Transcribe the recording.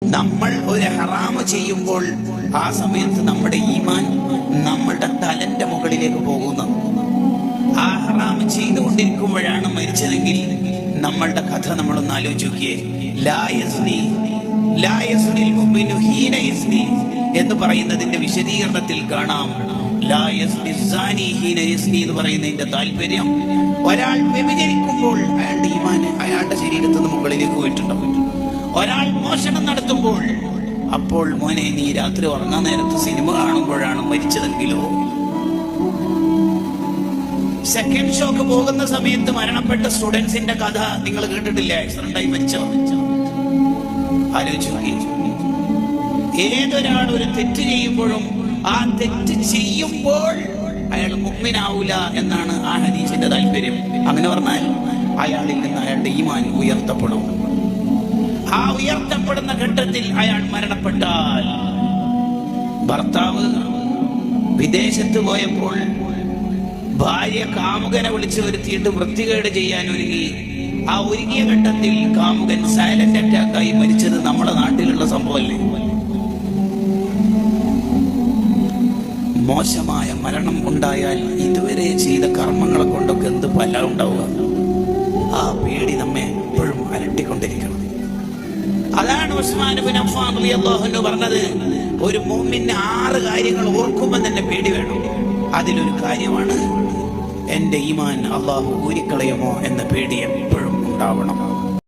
നമ്മൾ ഒരു ഹറാമ് ചെയ്യുമ്പോൾ ആ സമയത്ത് നമ്മുടെ ഈമാൻ നമ്മളുടെ തലന്റെ മുകളിലേക്ക് പോകുന്നു. ആ ഹറാമ് ചെയ്തുകൊണ്ടിരിക്കുമ്പോഴാണ് മരിച്ചതെങ്കിൽ നമ്മളുടെ കഥ നമ്മളൊന്ന് ആലോചിക്കുകയെ. എന്ന് പറയുന്നതിന്റെ വിശദീകരണത്തിൽ കാണാം, എന്ന് പറയുന്നതിന്റെ താല്പര്യം ഒരാൾ വ്യഭിചരിക്കുമ്പോൾ അയാളുടെ ഈമാൻ അയാളുടെ ശരീരത്തിന് മുകളിലേക്ക് പോയിട്ടുണ്ടാവും. ഒരാൾ മോഷണം നടത്തുമ്പോൾ, അപ്പോൾ മോനെ നീ രാത്രി ഉറങ്ങാൻ നേരത്ത് സിനിമ കാണുമ്പോഴാണ് മരിച്ചതെങ്കിലോ, സെക്കൻഡ് ഷോക്ക് പോകുന്ന സമയത്ത് മരണപ്പെട്ട സ്റ്റുഡൻസിന്റെ കഥ നിങ്ങൾ കേട്ടിട്ടില്ല? ആക്സിഡന്റായി മരിച്ചോ? ആലോചിച്ചു നോക്കി. ഏതൊരാൾ ഒരു തെറ്റ് ചെയ്യുമ്പോഴും ആ തെറ്റ് ചെയ്യുമ്പോൾ അയാൾ മുഅ്മിനാവൂല എന്നാണ് ആ ഹദീസിന്റെ താല്പര്യം. അങ്ങനെ പറഞ്ഞാൽ അയാളിൽ നിന്ന് അയാളുടെ ഈമാൻ ഉയർത്തപ്പെടും. ആ ഉയർത്തപ്പെടുന്ന ഘട്ടത്തിൽ അയാൾ മരണപ്പെട്ടാൽ, ഭർത്താവ് വിദേശത്ത് പോയപ്പോൾ ഭാര്യ കാമുകനെ വിളിച്ചു വരുത്തിയിട്ട് വൃത്തികേട് ചെയ്യാൻ ഒരുങ്ങി. ആ ഒരുങ്ങിയ ഘട്ടത്തിൽ കാമുകൻ സൈലന്റ് അറ്റാക്കായി മരിച്ചത് നമ്മുടെ നാട്ടിലുള്ള സംഭവമല്ലേ? മോശമായ മരണം ഉണ്ടായാൽ ഇതുവരെ ചെയ്ത കർമ്മങ്ങളെ കൊണ്ടൊക്കെ എന്ത് ഫലം ഉണ്ടാവുക? ആ പേടി നമ്മെ എപ്പോഴും അലട്ടിക്കൊണ്ടിരിക്കണം. അതാണ് ഉസ്മാൻ ഇബ്നു അഫ്ഫാൻ റളിയല്ലാഹു അൻഹു പറഞ്ഞത്, ഒരു മുഅ്മിന് 6 കാര്യങ്ങൾ ഓർക്കുമ്പോൾ തന്നെ പേടി വേണം. അതിലൊരു കാര്യമാണ് എന്റെ ഈമാൻ അല്ലാഹു ഊരിക്കളയുമോ എന്ന പേടി എപ്പോഴും ഉണ്ടാവണം.